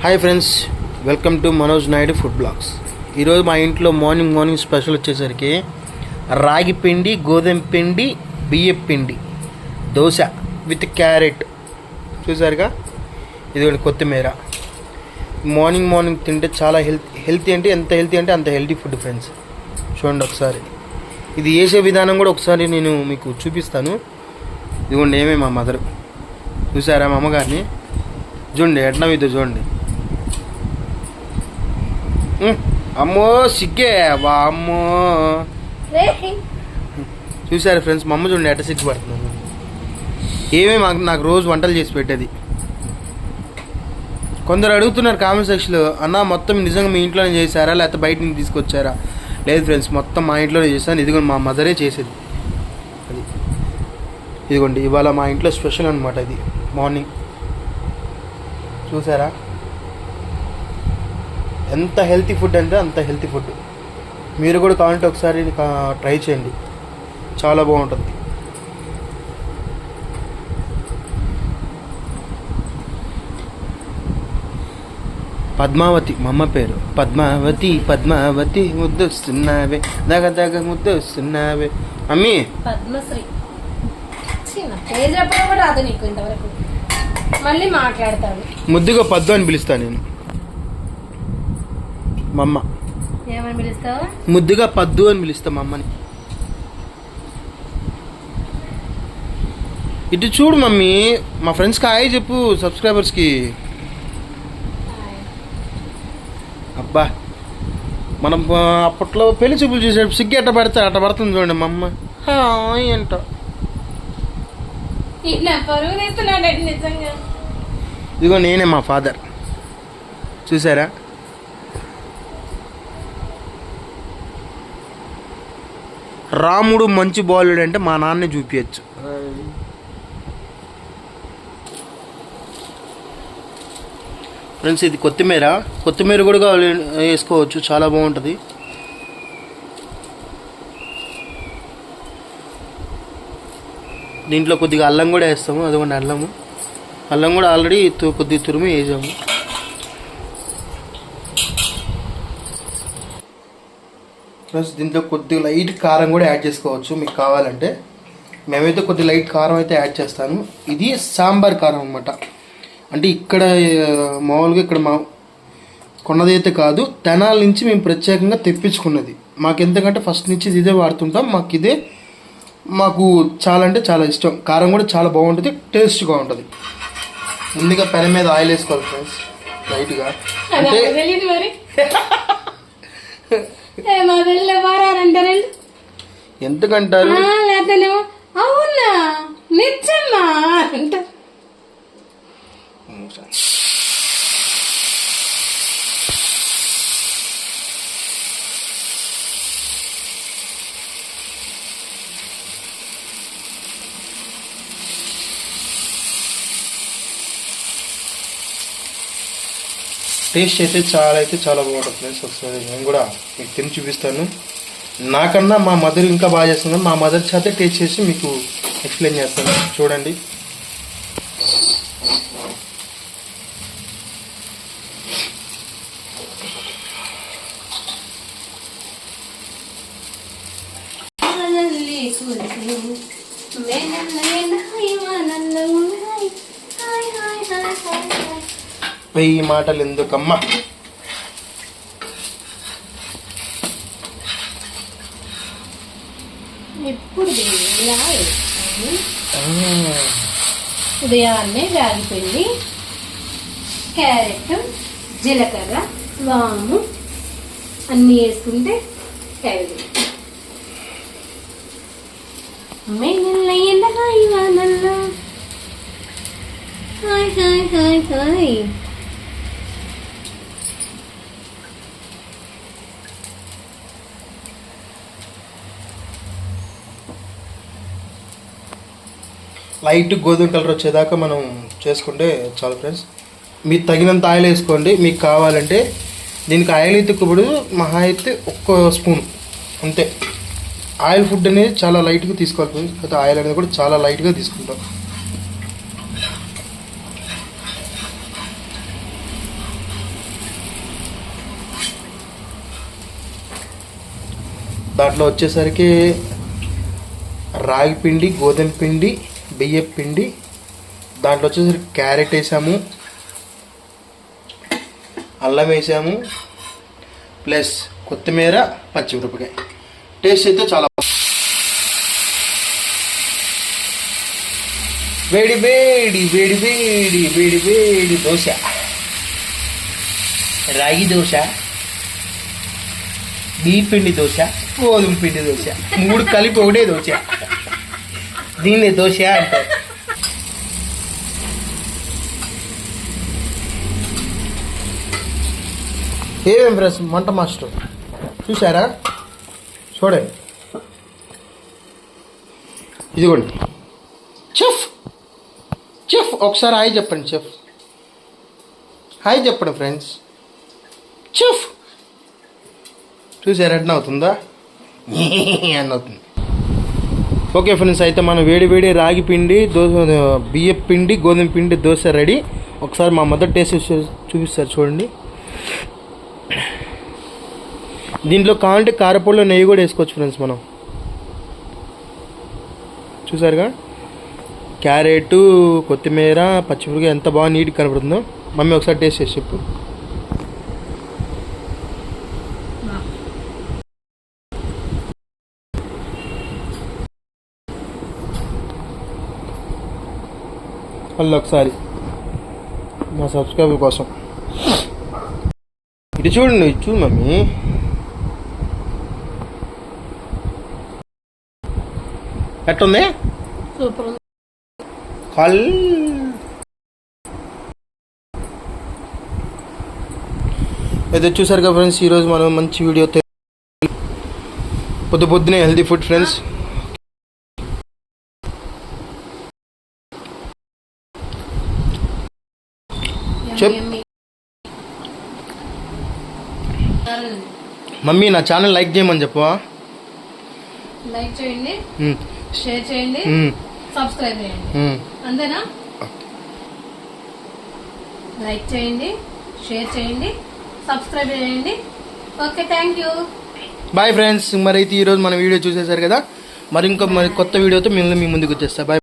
Hi friends, welcome to Manoj Naidu food blogs. ఈరోజు మా ఇంట్లో మార్నింగ్ స్పెషల్ వచ్చేసరికి రాగి పిండి, గోధుమ పిండి, బియ్యం పిండి దోశ విత్ క్యారెట్. చూసారుగా, ఇది కొత్తిమీర. మార్నింగ్ తింటే చాలా హెల్తీ అంటే ఎంత హెల్తీ అంటే అంత హెల్తీ ఫుడ్ ఫ్రెండ్స్. చూడండి ఒకసారి, ఇది చేసే విధానం కూడా ఒకసారి నేను మీకు చూపిస్తాను. ఇదిగోండి ఏమే మా మదర్. చూసారా మా అమ్మగారిని? చూడండి ఎట్లా మీద చూడండి. అమ్మో సిగ్గే వా అమ్మో. చూసారు ఫ్రెండ్స్, మా అమ్మ చూడండి ఎట్ట సిగ్గుపడుతున్నాను. ఏమేమి నాకు రోజు వంటలు చేసి పెట్టేది. కొందరు అడుగుతున్నారు కామెంట్ సెక్షన్లో, అన్న మొత్తం నిజంగా మీ ఇంట్లోనే చేశారా లేకపోతే బయట నుంచి తీసుకొచ్చారా? లేదు ఫ్రెండ్స్, మొత్తం మా ఇంట్లోనే చేశాను. ఇదిగోండి మా మదరే చేసేది. అది ఇదిగోండి ఇవాళ మా ఇంట్లో స్పెషల్ అనమాట. ఇది మార్నింగ్ చూసారా, ఎంత హెల్తీ ఫుడ్ అంటే అంత హెల్తీ ఫుడ్. మీరు కూడా కావాలంటే ఒకసారి ట్రై చేయండి, చాలా బాగుంటుంది. పద్మావతి మా అమ్మ పేరు. పద్మావతి ముద్దొస్తున్నావే, దగ్గ ముద్దొస్తున్నావే. అమ్మీ పద్మశ్రీ పేరు చెప్పడం కూడా రాదు నీకు ఇంతవరకు. మళ్ళీ మాట్లాడతాడు. ముద్దుగా పద్దు అని పిలుస్తాను నేను. మా అమ్మ ఏమని పిలుస్తావు? ముద్దుగా పద్దు అని పిలుస్తా మా అమ్మని. ఇటు చూడు మమ్మీ, మా ఫ్రెండ్స్కి హాయ్ చెప్పు, సబ్స్క్రైబర్స్కి. అబ్బా, మనం అప్పట్లో పెళ్లి చూపులు చూసేటప్పుడు సిగ్గు ఎట్ట పడితే అట్ట పడుతుంది చూడండి మా అమ్మ. హాయ్ అంట. ఇదిగో నేనే మా ఫాదర్. చూసారా, రాముడు మంచి బాలుడు అంటే మా నాన్నే చూపించచ్చు. ఫ్రెండ్స్, ఇది కొత్తిమీర కూడా వేసుకోవచ్చు, చాలా బాగుంటుంది. దీంట్లో కొద్దిగా అల్లం కూడా వేస్తాము. అదిగోండి అల్లం కూడా ఆల్రెడీ కొద్దిగా తురిమి వేసాము. ప్లస్ దీంట్లో కొద్దిగా లైట్ కారం కూడా యాడ్ చేసుకోవచ్చు మీకు కావాలంటే. మేమైతే కొద్దిగా లైట్ కారం అయితే యాడ్ చేస్తాను. ఇది సాంబార్ కారం అన్నమాట. అంటే ఇక్కడ మామూలుగా ఇక్కడ కొన్నదైతే కాదు, తెనాల నుంచి మేము ప్రత్యేకంగా తెప్పించుకున్నది. మాకు ఎందుకంటే ఫస్ట్ నుంచి ఇదే వాడుతుంటాం. మాకు చాలా అంటే చాలా ఇష్టం. కారం కూడా చాలా బాగుంటుంది, టేస్ట్గా ఉంటుంది. ముందుగా పెన మీద ఆయిల్ వేసుకోవాలి ఫ్రెండ్స్, లైట్గా. అంటే ఎందుకంటారు? అవునా, నిజమా అంట. టేస్ట్ అయితే చాలా బాగుంటుంది ఫ్రెండ్స్. ఒకసారి నేను కూడా మీకు తిని చూపిస్తాను. నాకన్నా మా మదర్ ఇంకా బాగా చేస్తుంది. మా మదర్ చేత టేస్ట్ చేసి మీకు ఎక్స్ప్లెయిన్ చేస్తాను. చూడండి, వెయ్యి మాటలు ఎందుకమ్మా. ఇప్పుడు ఉదయాన్నే రాగిపిండి, క్యారెట్, జీలకర్ర, వాము అన్నీ వేసుకుంటే హెల్దీ. హాయ్. లైట్ గోధుమ కలర్ వచ్చేదాకా మనం చేసుకుంటే చాలు ఫ్రెండ్స్. మీకు తగినంత ఆయిల్ వేసుకోండి. మీకు కావాలంటే దీనికి ఆయిల్ అయితే ఇప్పుడు మహా అయితే 1 స్పూన్ అంతే. ఆయిల్ ఫుడ్ అనేది చాలా లైట్గా తీసుకోవాలి ఫ్రెండ్స్. అయితే ఆయిల్ అనేది కూడా చాలా లైట్గా తీసుకుంటాం. దాంట్లో వచ్చేసరికి రాగి పిండి, గోధుమ పిండి, బియ్యం పిండి, దాంట్లో వచ్చేసరికి క్యారెట్ వేసాము, అల్లం వేసాము, ప్లస్ కొత్తిమీర, పచ్చిమిరపకాయ. టేస్ట్ అయితే చాలా వేడి వేడి వేడి వేడి వేడి వేడి దోశ, రాగి దోశ, బియ్య పిండి దోశ, గోధుమ పిండి దోశ, 3 కలిపి ఒకటే దోశ. దీన్ని దోశ అంటారు. ఏమేం ఫ్రెండ్స్ మంట మాస్టర్ చూసారా? చూడండి, ఇదిగోండి చెఫ్. చెఫ్ ఒకసారి హాయ్ చెప్పండి. చెఫ్ హాయ్ చెప్పండి ఫ్రెండ్స్. చెఫ్ చూసారా ఎట్లా అవుతుందా? అని అవుతుంది. ఓకే ఫ్రెండ్స్, అయితే మనం వేడి వేడి రాగి పిండి దోశ, బియ్యం పిండి, గోధుమ పిండి దోశ రెడీ. ఒకసారి మా మదర్ టేస్ట్ చూపిస్తారు చూడండి. దీంట్లో కావాలంటే కారపొడిలో నెయ్యి కూడా వేసుకోవచ్చు ఫ్రెండ్స్. మనం చూసారుగా క్యారెట్, కొత్తిమీర, పచ్చిమిరపకాయ ఎంత బాగా నీట్గా కనబడుతుందో. మమ్మీ ఒకసారి టేస్ట్ చేసి చెప్పు. మళ్ళీ ఒకసారి మా సబ్స్క్రైబర్ కోసం ఇది చూడండి, ఇది చూడు మమ్మీ. ఎట్టుంది? సూపర్. అయితే చూసారు కదా ఫ్రెండ్స్, ఈరోజు మనం మంచి వీడియో పొద్దునే హెల్తీ ఫుడ్ ఫ్రెండ్స్. మమ్మీ నా ఛానల్ లైక్ చేయమని చెప్పవా? లైక్ చేయండి, షేర్ చేయండి, సబ్స్క్రైబ్ చేయండి. అంతేనా? లైక్ చేయండి, షేర్ చేయండి, సబ్స్క్రైబ్ చేయండి. Okay, thank you. Bye friends. మరి అయితే ఈరోజు మన వీడియో చూసేసారు కదా. మరి కొత్త వీడియోతో మిమ్మల్ని మీ ముందుకు వచ్చేస్తా. బాయ్.